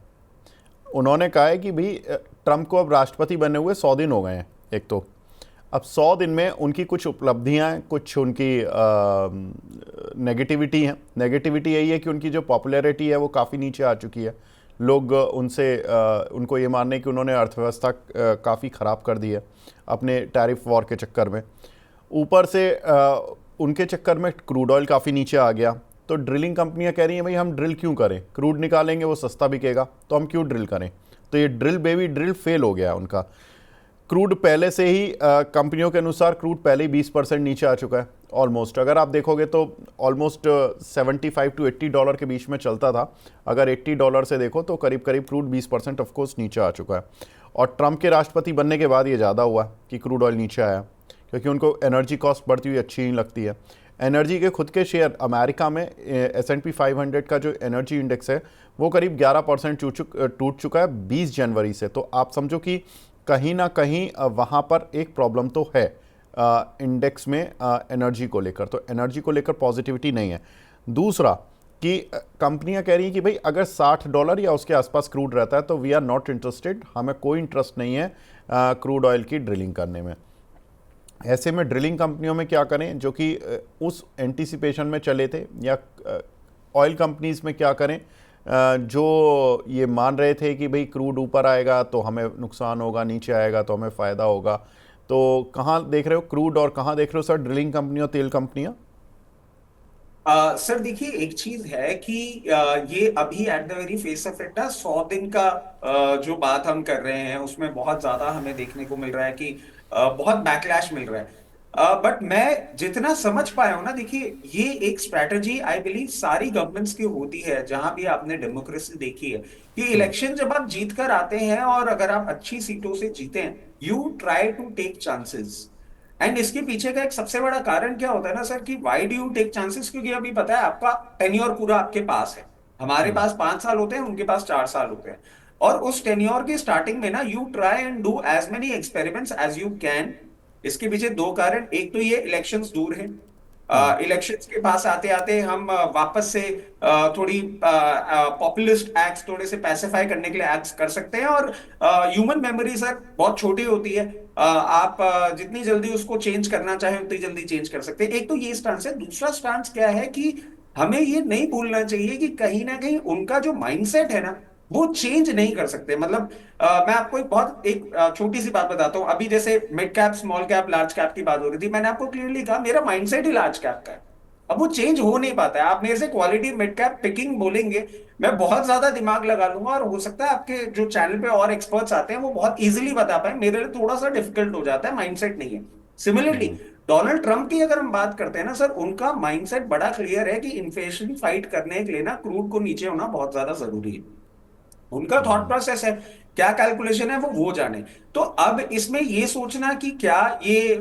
उन्होंने कहा है कि भाई ट्रंप को अब राष्ट्रपति बने हुए 100 दिन हो गए हैं। एक तो अब 100 दिन में उनकी कुछ उपलब्धियां हैं, कुछ उनकी नेगेटिविटी हैं। नेगेटिविटी यही है कि उनकी जो पॉपुलैरिटी है वो काफ़ी नीचे आ चुकी है। लोग उनको ये मानने कि उन्होंने अर्थव्यवस्था काफ़ी ख़राब कर दी है अपने टैरिफ वॉर के चक्कर में। ऊपर से उनके चक्कर में क्रूड ऑयल काफ़ी नीचे आ गया। तो ड्रिलिंग कंपनियां कह रही हैं भाई हम ड्रिल क्यों करें, क्रूड निकालेंगे वो सस्ता बिकेगा, तो हम क्यों ड्रिल करें। तो ये ड्रिल बेबी ड्रिल फेल हो गया उनका। क्रूड पहले से ही कंपनियों के अनुसार क्रूड पहले ही 20% नीचे आ चुका है ऑलमोस्ट। अगर आप देखोगे तो ऑलमोस्ट 75 to 80 डॉलर के बीच में चलता था। अगर 80 डॉलर से देखो तो करीब करीब क्रूड 20% ऑफकोर्स नीचे आ चुका है। और ट्रंप के राष्ट्रपति बनने के बाद ये ज़्यादा हुआ कि क्रूड ऑयल नीचे आया, क्योंकि उनको एनर्जी कॉस्ट बढ़ती हुई अच्छी नहीं लगती है। एनर्जी के खुद के शेयर अमेरिका में S&P 500 का जो एनर्जी इंडेक्स है वो करीब 11% टूट चुका है 20 जनवरी से। तो आप समझो कि कहीं ना कहीं वहाँ पर एक प्रॉब्लम तो है इंडेक्स में एनर्जी को लेकर। तो एनर्जी को लेकर पॉजिटिविटी नहीं है। दूसरा कि कंपनियां कह रही हैं कि भाई अगर 60 डॉलर या उसके आसपास क्रूड रहता है तो वी आर नॉट इंटरेस्टेड, हमें कोई इंटरेस्ट नहीं है क्रूड ऑयल की ड्रिलिंग करने में। ऐसे में ड्रिलिंग कंपनियों में क्या करें जो कि उस एंटीसिपेशन में चले थे, या ऑयल कंपनीज में क्या करें जो ये मान रहे थे कि भाई क्रूड ऊपर आएगा तो हमें नुकसान होगा, नीचे आएगा तो हमें फ़ायदा होगा। तो कहाँ देख रहे हो क्रूड और कहाँ देख रहे हो सर ड्रिलिंग कंपनियाँ, तेल कंपनियाँ? सर देखिए, एक चीज है कि ये अभी at the very face of it ना 100 दिन का जो बात हम कर रहे हैं उसमें बहुत ज्यादा हमें देखने को मिल रहा है कि बहुत बैकलैश मिल रहा है। बट मैं जितना समझ पाया हूं ना, देखिए ये एक स्ट्रैटेजी आई बिलीव सारी गवर्नमेंट्स की होती है जहां भी आपने डेमोक्रेसी देखी है कि इलेक्शन जब आप जीत कर आते हैं और अगर आप अच्छी सीटों से जीते हैं, you try to take chances. एंड इसके पीछे का एक सबसे बड़ा कारण क्या होता है ना सर, कि why do you take chances? क्योंकि अभी पता है आपका टेन्योर पूरा आपके पास है। हमारे पास 5 साल होते हैं, उनके पास 4 साल होते हैं। और उस टेन्योर की स्टार्टिंग में ना you try and do as many experiments as you can. इसके पीछे दो कारण, एक तो ये इलेक्शंस दूर हैं, इलेक्शंस के पास आते आते हम वापस से थोड़ी पॉपुलिस्ट एक्ट्स, थोड़े से पैसिफाई करने के लिए एक्ट्स कर सकते हैं। और ह्यूमन मेमोरी सर बहुत छोटी होती है, आप जितनी जल्दी उसको चेंज करना चाहें उतनी जल्दी चेंज कर सकते हैं। एक तो ये स्टांस है। दूसरा स्टांस क्या है कि हमें ये नहीं भूलना चाहिए कि कहीं ना कहीं उनका जो माइंडसेट है ना, वो चेंज नहीं कर सकते। मतलब मैं आपको एक छोटी सी बात बताता हूँ। अभी जैसे mid cap, small cap, large cap की बात हो रही थी, मैंने आपको क्लियरली कहा मेरा माइंडसेट ही लार्ज कैप का है। अब वो चेंज हो नहीं पाता है। आप मेरे से क्वालिटी मिड कैप पिकिंग बोलेंगे, मैं बहुत ज्यादा दिमाग लगा लूंगा, और हो सकता है आपके जो चैनल पे और एक्सपर्ट्स आते हैं वो बहुत इजीली बता पाए, मेरे लिए थोड़ा सा डिफिकल्ट हो जाता है, माइंडसेट नहीं है। सिमिलरली डोनाल्ड ट्रंप की अगर हम बात करते हैं ना सर, उनका माइंडसेट बड़ा क्लियर है कि इन्फ्लेशन फाइट करने के लिए ना क्रूड को नीचे होना बहुत ज्यादा जरूरी है। उनका थॉट प्रोसेस है, क्या कैलकुलेशन है वो जाने। तो अब इसमें ये सोचना कि क्या ये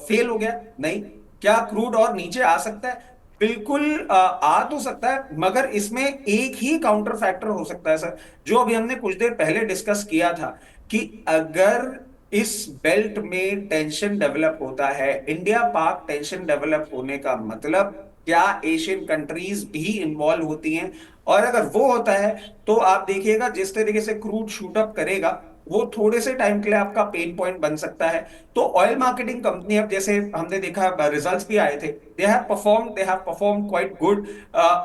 फेल हो गया, नहीं। क्या क्रूड और नीचे आ सकता है? बिल्कुल आ तो सकता है, मगर इसमें एक ही काउंटर फैक्टर हो सकता है सर, जो अभी हमने कुछ देर पहले डिस्कस किया था, कि अगर इस बेल्ट में टेंशन डेवलप होता है, इंडिया पाक टेंशन डेवलप होने का मतलब क्या एशियन कंट्रीज भी इन्वॉल्व होती हैं। और अगर वो होता है तो आप देखिएगा जिस तरीके से क्रूड शूट अप करेगा, वो थोड़े से टाइम के लिए आपका पेन पॉइंट बन सकता है। तो ऑयल मार्केटिंग कंपनी, अब जैसे हमने देखा रिजल्ट्स भी आए थे, they have perform quite good.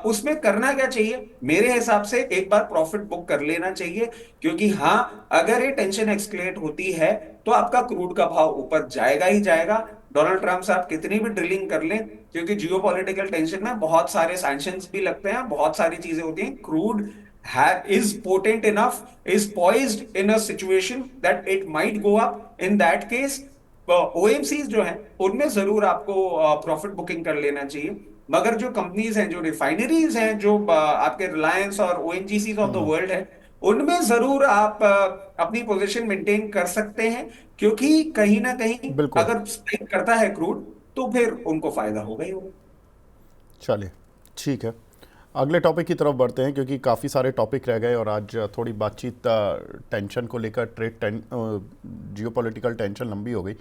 उसमें करना क्या चाहिए मेरे हिसाब से, एक बार प्रॉफिट बुक कर लेना चाहिए। क्योंकि हाँ, अगर ये टेंशन एक्सक्लेट होती है तो आपका क्रूड का भाव ऊपर जाएगा ही जाएगा। डोनाल्ड ट्रंप साहब कितनी भी ड्रिलिंग कर लें, क्योंकि जियो पॉलिटिकल टेंशन में बहुत सारे सैंक्शंस भी लगते हैं, बहुत सारी चीजें होती हैं। Crude is potent enough, is poised in a situation that it might go up. In that case OMCs जो हैं उनमें जरूर आपको प्रॉफिट बुकिंग कर लेना चाहिए। मगर जो कंपनीज हैं, जो रिफाइनरीज हैं, जो आपके रिलायंस और ओएनजीसी ऑफ द वर्ल्ड है, उनमें जरूर आप अपनी पोजीशन मेंटेन कर सकते हैं। क्योंकि कहीं ना कहीं बिल्कुल। अगर स्पाइक करता है क्रूड तो फिर उनको फायदा होगा ही होगा। चलिए, ठीक है, अगले टॉपिक की तरफ बढ़ते हैं क्योंकि काफ़ी सारे टॉपिक रह गए और आज थोड़ी बातचीत टेंशन को लेकर, जियोपॉलिटिकल टेंशन लंबी हो गई।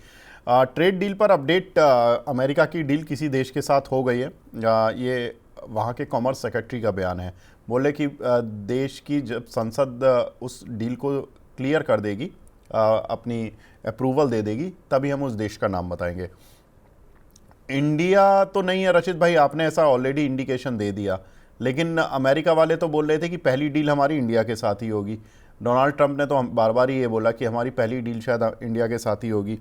ट्रेड डील पर अपडेट, अमेरिका की डील किसी देश के साथ हो गई है। ये वहाँ के कॉमर्स सेक्रेटरी का बयान है। बोले कि देश की जब संसद उस डील को क्लियर कर देगी, अपनी अप्रूवल दे देगी, तभी हम उस देश का नाम बताएंगे। इंडिया तो नहीं है रचित भाई, आपने ऐसा ऑलरेडी इंडिकेशन दे दिया, लेकिन अमेरिका वाले तो बोल रहे थे कि पहली डील हमारी इंडिया के साथ ही होगी। डोनाल्ड ट्रंप ने तो बार बार ही ये बोला कि हमारी पहली डील शायद इंडिया के साथ ही होगी।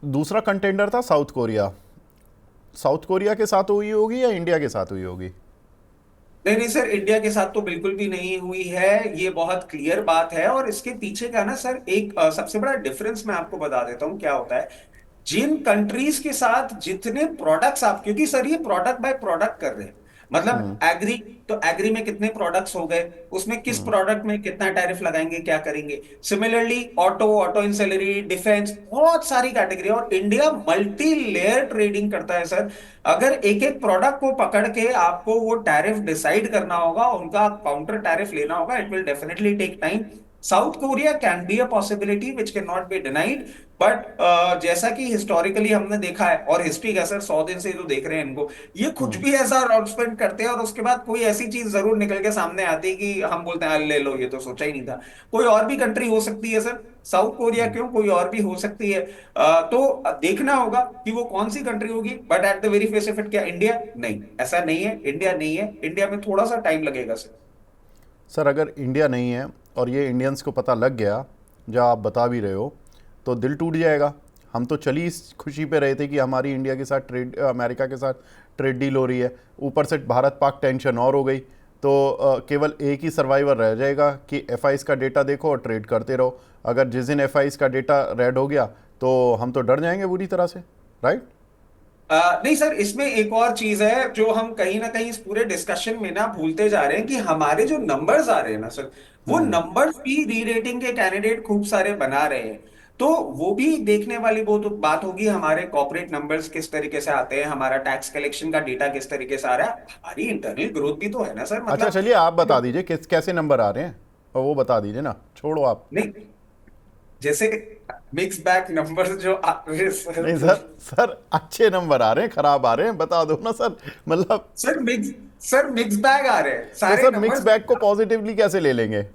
दूसरा कंटेंडर था साउथ कोरिया। साउथ कोरिया के साथ हुई होगी या इंडिया के साथ हुई होगी? नहीं नहीं सर, इंडिया के साथ तो बिल्कुल भी नहीं हुई है, ये बहुत क्लियर बात है। और इसके पीछे का ना सर एक सबसे बड़ा डिफरेंस मैं आपको बता देता हूँ क्या होता है। जिन कंट्रीज के साथ जितने प्रोडक्ट्स आप, क्योंकि सर ये प्रोडक्ट बाय प्रोडक्ट कर रहे हैं, मतलब एग्री, तो एग्री में कितने प्रोडक्ट्स हो गए, उसमें किस प्रोडक्ट में कितना टैरिफ लगाएंगे, क्या करेंगे। सिमिलरली ऑटो, ऑटो इंसेलरी, डिफेंस, बहुत सारी कैटेगरी। और इंडिया मल्टी लेयर ट्रेडिंग करता है सर। अगर एक एक प्रोडक्ट को पकड़ के आपको वो टैरिफ डिसाइड करना होगा, उनका काउंटर टैरिफ लेना होगा, it will definitely take time. South Korea can be a possibility which can not be denied. But जैसा कि हिस्टोरिकली हमने देखा है, और हिस्ट्री का सर 100 दिन से जो देख रहे हैं इनको, ये कुछ भी ऐसा अनाउंसमेंट करते हैं और उसके बाद कोई ऐसी चीज जरूर निकल के सामने आती है कि हम बोलते हैं "अरे ले लो, ये तो सोचा ही नहीं था"। कोई और भी कंट्री हो सकती है सर, साउथ कोरिया क्यों, कोई और भी हो सकती है। तो देखना होगा कि वो कौन सी कंट्री होगी। But at the very face of it, क्या इंडिया? नहीं, ऐसा नहीं है, इंडिया नहीं है। इंडिया में थोड़ा सा टाइम लगेगा सर। सर अगर इंडिया नहीं है और ये इंडियंस को पता लग गया, जो आप बता भी रहे हो, तो दिल टूट जाएगा। हम तो चली इस खुशी पे रहे थे कि हमारी इंडिया के साथ ट्रेड, अमेरिका के साथ ट्रेड डील हो रही है, ऊपर से भारत पाक टेंशन और हो गई, तो केवल एक ही सर्वाइवर रह जाएगा कि एफआईज का डेटा देखो और ट्रेड करते रहो। अगर जिस दिन एफआईज का डेटा रेड हो गया तो हम तो डर जाएंगे बुरी तरह से, राइट? नहीं सर, इसमें एक और चीज है जो हम कहीं ना कहीं इस पूरे डिस्कशन में ना भूलते जा रहे हैं, कि हमारे जो नंबर्स आ रहे हैं ना सर, वो नंबर्स भी री रेटिंग के कैंडिडेट खूब सारे बना रहे हैं। तो वो भी देखने वाली वो तो बात होगी, हमारे कॉर्पोरेट नंबर्स किस तरीके से आते हैं, हमारा टैक्स कलेक्शन का डेटा किस तरीके से आ रहा है, हमारी इंटरनल ग्रोथ भी तो है ना सर, अच्छा मतलब। चलिए आप बता दीजिए किस कैसे नंबर आ रहे हैं, और वो बता दीजिए ना, छोड़ो आप। नहीं, जैसे मिक्स बैक नंबर्स जो आ रहे हैं नहीं सर। सर, सर अच्छे नंबर आ रहे हैं खराब आ रहे हैं, बता दो ना सर, मतलब। Sir mix sir mix bag आ रहे हैं तो सारे सर मिक्स नंबर्स। बैग को पॉजिटिवली कैसे ले लेंगे?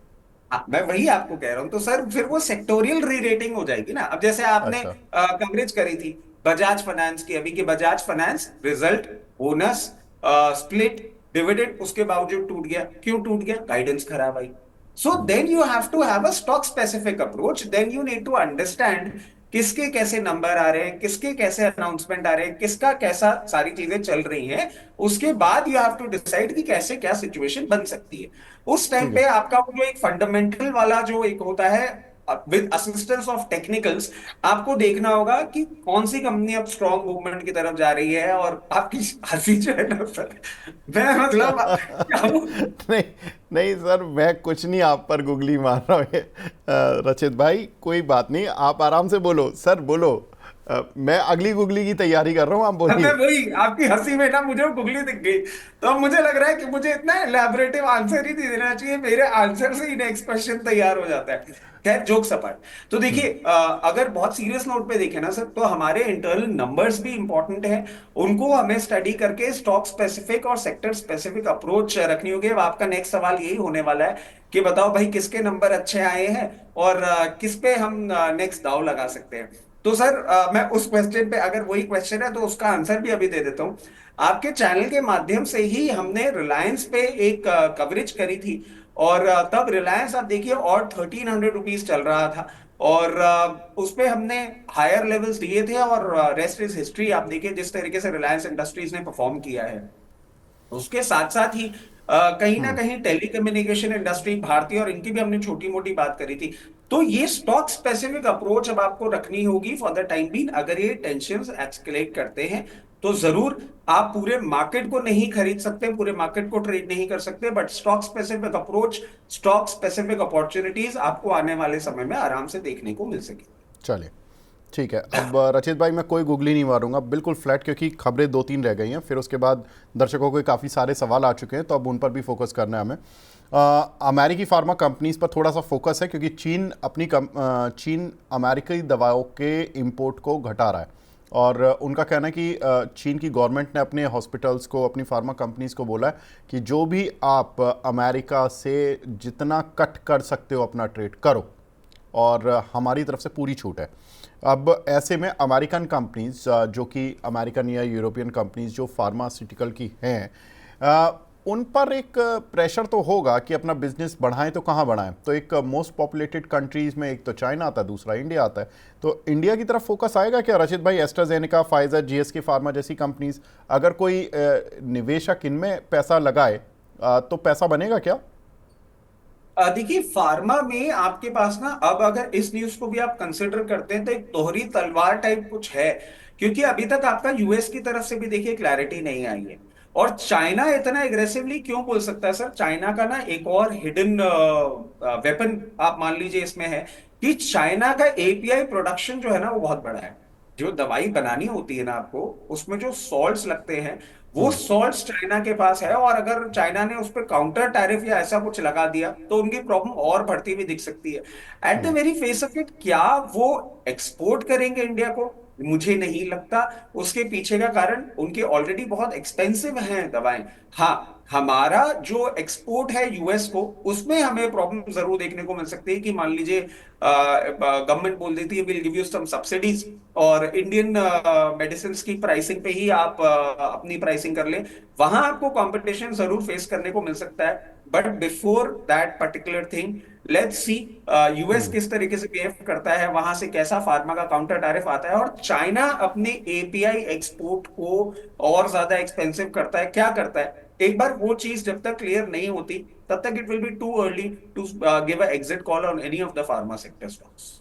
मैं वही आपको कह रहा हूं, तो सर फिर वो सेक्टोरियल री रेटिंग हो जाएगी ना। अब जैसे आपने अच्छा। कवरेज करी थी बजाज फाइनेंस की, अभी की Bajaj finance result, bonus, split, dividend उसके बावजूद टूट गया, क्यों टूट गया? गाइडेंस खराब आई। So then you have to have a stock specific approach, then you need to understand किसके कैसे नंबर आ रहे हैं, किसके कैसे अनाउंसमेंट आ रहे हैं, किसका कैसा सारी चीजें चल रही हैं। उसके बाद यू हैव टू डिसाइड कि कैसे क्या सिचुएशन बन सकती है। उस टाइम ठीक है। पे आपका वो जो एक फंडामेंटल वाला जो एक होता है विद असिस्टेंस ऑफ टेक्निकल्स, आपको देखना होगा कि कौन सी कंपनी अब स्ट्रॉन्ग मूवमेंट की तरफ जा रही है। और आपकी हंसी जो है ना सर, मैं मतलब क्या नहीं, नहीं सर मैं कुछ नहीं आप पर गुगली मार रहा हूँ रचित भाई कोई बात नहीं, आप आराम से बोलो सर, बोलो। मैं अगली गुगली की तैयारी कर रहा हूँ, आप मैं बोलिए। वही आपकी हंसी में ना मुझे वो गुगली दिख गई। तो अब मुझे लग रहा है कि मुझे इतना एलैबोरेटिव आंसर ही नहीं देना चाहिए, मेरे आंसर से ही नेक्स्ट क्वेश्चन तैयार हो जाता है। खैर जोक्स अपार्ट, तो देखिए अगर बहुत सीरियस नोट पे देखें ना सर, तो हमारे इंटरनल नंबर्स भी इंपॉर्टेंट हैं। उनको हमें स्टडी करके स्टॉक स्पेसिफिक और सेक्टर स्पेसिफिक अप्रोच रखनी होगी। अब आपका नेक्स्ट सवाल यही होने वाला है कि बताओ भाई किसके नंबर अच्छे आए हैं और किस पे हम नेक्स्ट दाव लगा सकते हैं। तो सर मैं उस क्वेश्चन पे, अगर वही क्वेश्चन है तो उसका आंसर भी अभी दे देता हूँ। आपके चैनल के माध्यम से ही हमने रिलायंस पे एक कवरेज करी थी। और तब रिलायंस आप देखिए और 1300 रुपीज चल रहा था। और उस पे हमने हायर लेवल्स दिए थे, और रेस्ट इज हिस्ट्री। आप देखिए जिस तरीके से रिलायंस इंडस्ट्रीज ने परफॉर्म किया है। उसके साथ साथ ही कहीं ना कहीं टेलीकम्युनिकेशन इंडस्ट्री भारतीय, और इनकी भी हमने छोटी मोटी बात करी थी। तो ये स्टॉक स्पेसिफिक अप्रोच अब आपको रखनी होगी फॉर द टाइम बीइंग। अगर ये टेंशंस एस्केलेट करते हैं तो जरूर आप पूरे मार्केट को नहीं खरीद सकते, पूरे मार्केट को ट्रेड नहीं कर सकते, but stock specific approach, stock specific opportunities आपको आने वाले समय में आराम से देखने को मिल सके। चलिए ठीक है। अब रचित भाई मैं कोई गुगली नहीं मारूंगा, बिल्कुल फ्लैट, क्योंकि खबरें दो तीन रह गई हैं, फिर उसके बाद दर्शकों को काफ़ी सारे सवाल आ चुके हैं, तो अब उन पर भी फोकस करना है हमें। अमेरिकी फार्मा कंपनीज पर थोड़ा सा फोकस है, क्योंकि चीन अमेरिकी दवाओं के इंपोर्ट को घटा रहा है, और उनका कहना है कि चीन की गवर्नमेंट ने अपने हॉस्पिटल्स को, अपनी फार्मा कंपनीज को बोला है कि जो भी आप अमेरिका से जितना कट कर सकते हो अपना ट्रेड करो, और हमारी तरफ से पूरी छूट है। अब ऐसे में अमेरिकन कंपनीज, जो कि अमेरिकन या यूरोपियन कंपनीज जो फार्मास्यूटिकल की हैं, उन पर एक प्रेशर तो होगा कि अपना बिजनेस बढ़ाएं, तो कहाँ बढ़ाएं? तो एक मोस्ट पॉपुलेटेड कंट्रीज में एक तो चाइना आता है, दूसरा इंडिया आता है। तो इंडिया की तरफ फोकस आएगा क्या रचित भाई? एस्ट्राजेनेका, फाइजर, जीएसके फार्मा जैसी कंपनीज, अगर कोई निवेशक इनमें पैसा लगाए तो पैसा बनेगा क्या? देखिए फार्मा में आपके पास ना, अब अगर इस न्यूज को भी आप कंसिडर करते हैं तो एक दोहरी तलवार टाइप कुछ है। क्योंकि अभी तक आपका यूएस की तरफ से भी देखिए क्लैरिटी नहीं आई है। और चाइना इतना एग्रेसिवली क्यों बोल सकता है सर? चाइना का ना एक और हिडन वेपन आप मान लीजिए इसमें है, कि चाइना का एपीआई प्रोडक्शन जो है ना वो बहुत बड़ा है। जो दवाई बनानी होती है ना आपको, उसमें जो सॉल्ट्स लगते हैं, वो सॉल्ट्स चाइना के पास है। और अगर चाइना ने उस पर काउंटर टैरिफ या ऐसा कुछ लगा दिया तो उनकी प्रॉब्लम और बढ़ती हुई दिख सकती है। At the very face of it, क्या वो एक्सपोर्ट करेंगे इंडिया को? मुझे नहीं लगता। उसके पीछे का कारण उनके ऑलरेडी बहुत एक्सपेंसिव हैं दवाएं। हाँ, हमारा जो एक्सपोर्ट है यूएस को, उसमें हमें प्रॉब्लम जरूर देखने को मिल सकती है कि मान लीजिए गवर्नमेंट बोल देती है will give you some subsidies, और इंडियन मेडिसिन की प्राइसिंग पे ही आप अपनी प्राइसिंग कर लें। वहां आपको कंपटीशन जरूर फेस करने को मिल सकता है। But before that particular thing, let's see US किस तरीके से बिहेव करता है, वहां से कैसा फार्मा का काउंटर टैरिफ आता है, और चाइना अपने एपीआई एक्सपोर्ट को और ज्यादा एक्सपेंसिव करता है, क्या करता है। एक बार वो चीज जब तक क्लियर नहीं होती, तब तक it will be too early to give a exit call on any of the pharma sector stocks.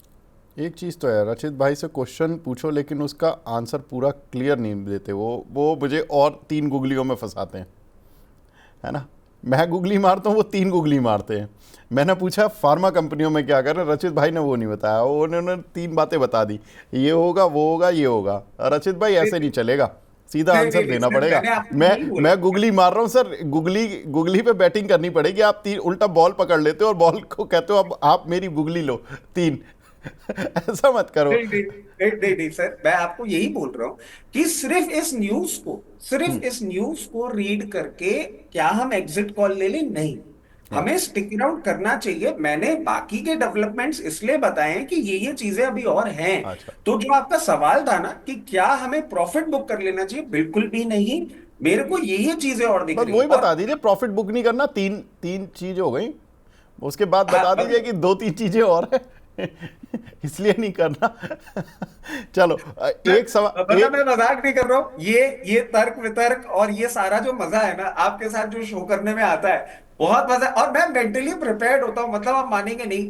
एक चीज़ तो है, रचित भाई से क्वेश्चन पूछो लेकिन उसका आंसर पूरा क्लियर नहीं देते, वो मुझे और तीन गुगलियों में फंसाते हैं, है ना? मैं गुगली मारता हूँ, वो 3 गुगली मारते हैं। मैंने पूछा फार्मा कंपनियों में क्या कर रहे हैं, रचित भाई ने वो नहीं बताया, उन्होंने 3 बातें बता दी, ये होगा, वो होगा, ये होगा। रचित भाई ऐसे नहीं चलेगा, सीधा नहीं आंसर नहीं नहीं देना सर, पड़ेगा। मैंने आपको मैं यही बोला। मैं गुगली मार रहा हूँ सर, गुगली गुगली पे बैटिंग करनी पड़ेगी। आप 3 उल्टा बॉल पकड़ लेते हो और बॉल को कहते हो अब आप मेरी गुगली लो 3। ऐसा मत करो। नहीं नहीं नहीं नहीं नहीं सर, मैं आपको यही बोल रहा हूँ कि सिर्फ इस न्यूज को रीड करके क्या हम एग्जिट कॉल ले लें? नहीं, हाँ, हमें स्टिक आउट करना चाहिए। मैंने बाकी के डेवलपमेंट्स इसलिए बताए हैं कि ये चीजें अभी और हैं। अच्छा, तो जो आपका सवाल था ना कि क्या हमें प्रॉफिट बुक कर लेना चाहिए, बिल्कुल भी नहीं। मेरे को ये चीजें और दिख बस रही वही और बता दीजिए, प्रॉफिट बुक नहीं करना, 3 चीजें हो गई। उसके बाद बता हाँ, दीजिए कि 2-3 चीजें और है। इसलिए नहीं करना। चलो, एक सवाल मतलब एक। मैं मजाक नहीं कर रहा हूँ। ये तर्क वितर्क और ये सारा जो मजा है ना आपके साथ जो शो करने में आता है, बहुत मजा है। और मैं मेंटली प्रिपेयर्ड होता हूँ, मतलब आप मानेंगे नहीं,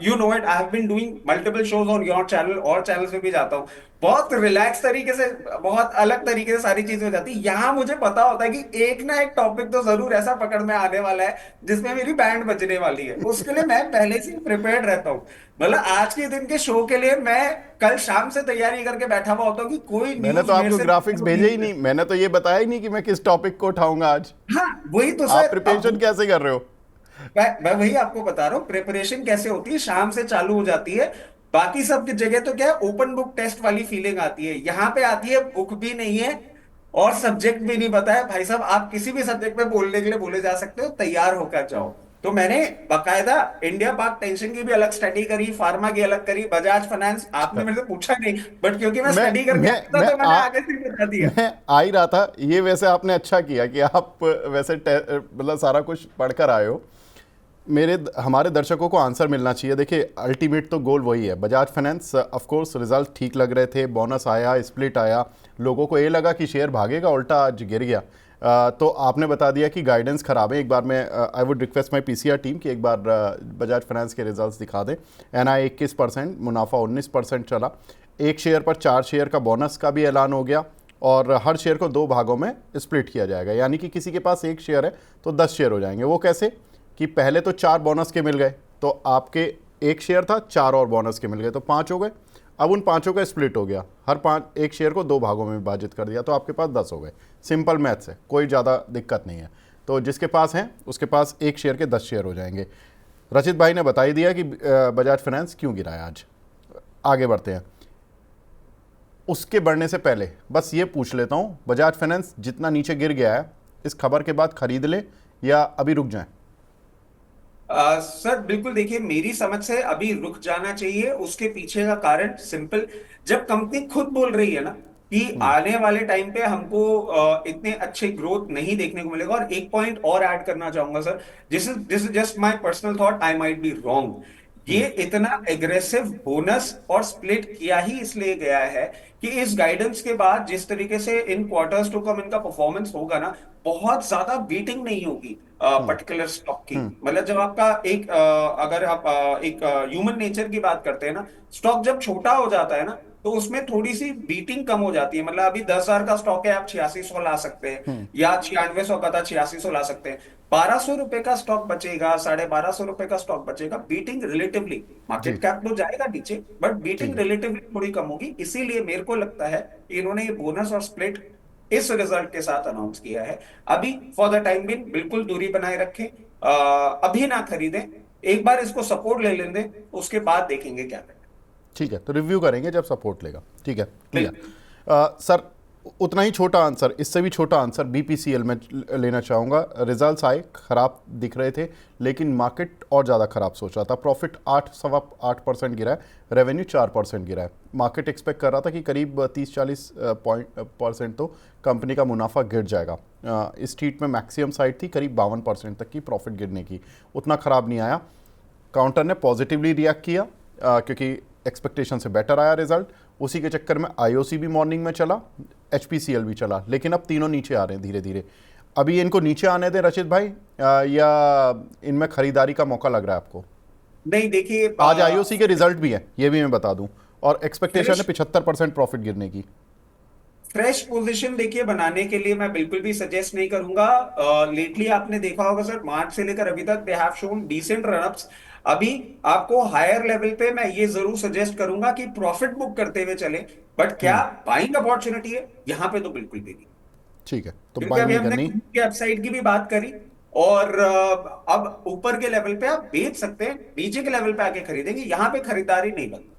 you know it, I have been doing multiple shows on your channel, और चैनल्स में भी जाता हूँ। बहुत रिलैक्स तरीके से, बहुत अलग तरीके से सारी चीजें हो जाती है। यहाँ मुझे पता होता है कि एक ना एक टॉपिक तो जरूर ऐसा पकड़ में आने वाला है जिसमें मेरी बैंड बजने वाली है। उसके लिए मैं पहले से प्रिपेयर्ड रहता हूँ। मतलब आज के दिन के शो के लिए मैं कल शाम से तैयारी करके बैठा हुआ होता हूँ कि कोई मैंने न्यूज तो मेरे आपको से ग्राफिक्स भेजे ही नहीं, मैंने तो ये बताया ही नहीं कि मैं किस टॉपिक को उठाऊंगा आज। हाँ वही तो आप सर। अब प्रिपरेशन कैसे कर रहे हो? मैं वही आपको बता रहा हूँ प्रिपरेशन कैसे होती है, शाम से चालू हो जाती है। बाकी सब की जगह तो क्या है, ओपन बुक टेस्ट वाली फीलिंग आती है। यहाँ पे आती है बुक भी नहीं है और सब्जेक्ट भी नहीं पता है। भाई साहब आप किसी भी सब्जेक्ट में बोलने के लिए बोले जा सकते हो, तैयार होकर जाओ। तो मैंने बाकायदा इंडिया पाक टेंशन की भी अलग स्टडी करी, फार्मा की अलग करी, बजाज फाइनेंस आपने मेरे से पूछा नहीं, बट क्योंकि मैं मैं स्टडी करके मैं आया था मैं तो मैंने आ आगे से ही बता दिया। मैं आ ही रहा था। ये वैसे आपने अच्छा किया कि आप वैसे मतलब सारा कुछ पढ़कर आए हो। मेरे हमारे दर्शकों को आंसर मिलना चाहिए। देखिए, अल्टीमेट तो गोल वही है। Bajaj finance of course result ठीक लग रहे थे, बोनस आया, स्प्लिट आया, लोगों को ये लगा कि शेयर भागेगा, उल्टा आज गिर गया। तो आपने बता दिया कि गाइडेंस खराब है। एक बार मैं I would request my PCR team कि एक बार बजाज फाइनेंस के रिजल्ट्स दिखा दें। एनआई 21%, मुनाफा 19% चला। एक शेयर पर 4 शेयर का बोनस का भी ऐलान हो गया और हर शेयर को 2 भागों में स्प्लिट किया जाएगा, यानी कि किसी के पास 1 शेयर है तो 10 शेयर हो जाएंगे। वो कैसे कि पहले तो 4 बोनस के मिल गए, तो आपके 1 शेयर था, 4 और बोनस के मिल गए तो 5 हो गए। अब उन 5 का स्प्लिट हो गया, हर 5 1 शेयर को 2 भागों में विभाजित कर दिया, तो आपके पास 10 हो गए। सिंपल मैथ्स है, कोई ज़्यादा दिक्कत नहीं है। तो जिसके पास हैं उसके पास 1 शेयर के 10 शेयर हो जाएंगे। रचित भाई ने बता ही दिया कि बजाज फाइनेंस क्यों गिरा है आज। आगे बढ़ते हैं। उसके बढ़ने से पहले बस ये पूछ लेता हूँ, बजाज फाइनेंस जितना नीचे गिर गया है, इस खबर के बाद खरीद लें या अभी रुक जाएं? सर बिल्कुल, देखिए मेरी समझ से अभी रुक जाना चाहिए। उसके पीछे का कारण सिंपल, जब कंपनी खुद बोल रही है ना कि आने वाले टाइम पे हमको इतने अच्छे ग्रोथ नहीं देखने को मिलेगा। और एक पॉइंट और ऐड करना चाहूंगा sir, this is just my personal thought, I might be wrong. ये इतना एग्रेसिव बोनस और स्प्लिट किया ही इसलिए गया है कि इस गाइडेंस के बाद जिस तरीके से इन क्वार्टर्स टू कम इनका परफॉर्मेंस होगा ना, बहुत ज्यादा बीटिंग नहीं होगी पर्टिकुलर स्टॉक की। मतलब जब आपका एक अगर आप एक ह्यूमन नेचर की बात करते हैं ना, स्टॉक जब छोटा हो जाता है ना तो उसमें थोड़ी सी बीटिंग कम हो जाती है। मतलब अभी 10,000 का स्टॉक है, आप 8600 ला सकते हैं, या 9600 का था 8600 ला सकते हैं। 1200 रुपए का स्टॉक बचेगा, 1250 रुपए का स्टॉक बचेगा। बीटिंग रिलेटिवली, जी, मार्केट कैप तो जाएगा नीचे, बट ठीक बीटिंग है। रिलेटिवली थोड़ी कम होगी। इसीलिए मेरे को लगता है कि इन्होंने ये बोनस और स्प्लिट इस रिजल्ट के साथ अनाउंस किया है। अभी फॉर द टाइम बिंग बिल्कुल दूरी बनाए रखें, अभी ना खरीदें, एक बार इसको सपोर्ट ले लें दें, उसके बाद देखेंगे क्या करें। ठीक है, तो रिव्यू करेंगे जब सपोर्ट लेगा। ठीक है, क्लियर। बिल्कुल। सर, उतना ही छोटा आंसर, इससे भी छोटा आंसर बीपीसीएल में लेना चाहूँगा। रिजल्ट्स आए, ख़राब दिख रहे थे, लेकिन मार्केट और ज़्यादा ख़राब सोच रहा था। प्रॉफिट 8.8% गिरा है, रेवेन्यू 4% गिरा है। मार्केट एक्सपेक्ट कर रहा था कि करीब 30-40 परसेंट तो कंपनी का मुनाफा गिर जाएगा। इस स्ट्रीट में मैक्सिमम साइड थी करीब 52% तक की प्रॉफिट गिरने की। उतना ख़राब नहीं आया। काउंटर ने पॉजिटिवली रिएक्ट किया क्योंकि एक्सपेक्टेशन से बेटर आया रिजल्ट। उसी के चक्कर में आईओसी भी मॉर्निंग में चला, एचपीसीएल भी चला, लेकिन अब तीनों नीचे आ रहे हैं धीरे धीरे। अभी इनको नीचे आने दें रचित भाई, या इनमें खरीदारी का मौका लग रहा है आपको? नहीं देखिए, आज आईओसी के रिजल्ट भी है, ये भी मैं बता दूं, और एक्सपेक्टेशन है फिनिश 75% प्रॉफिट गिरने की। फ्रेश पोजीशन देखिए बनाने के लिए मैं बिल्कुल भी सजेस्ट नहीं करूंगा। लेटली आपने देखा होगा सर, मार्च से लेकर अभी तक दे हैव शोन डिसेंट रनअप्स। अभी आपको हायर लेवल पे मैं ये जरूर सजेस्ट करूंगा कि प्रॉफिट बुक करते हुए चले। बट क्या बाइंग अपॉर्चुनिटी है यहाँ पे? तो बिल्कुल भी नहीं। ठीक है, तो क्योंकि बाइंग अभी नहीं हमने करनी। के अपसाइड की भी बात करी, और अब ऊपर के लेवल पे आप बेच सकते हैं, नीचे के लेवल पे आके खरीदेंगे, यहाँ पे खरीदारी नहीं बनती।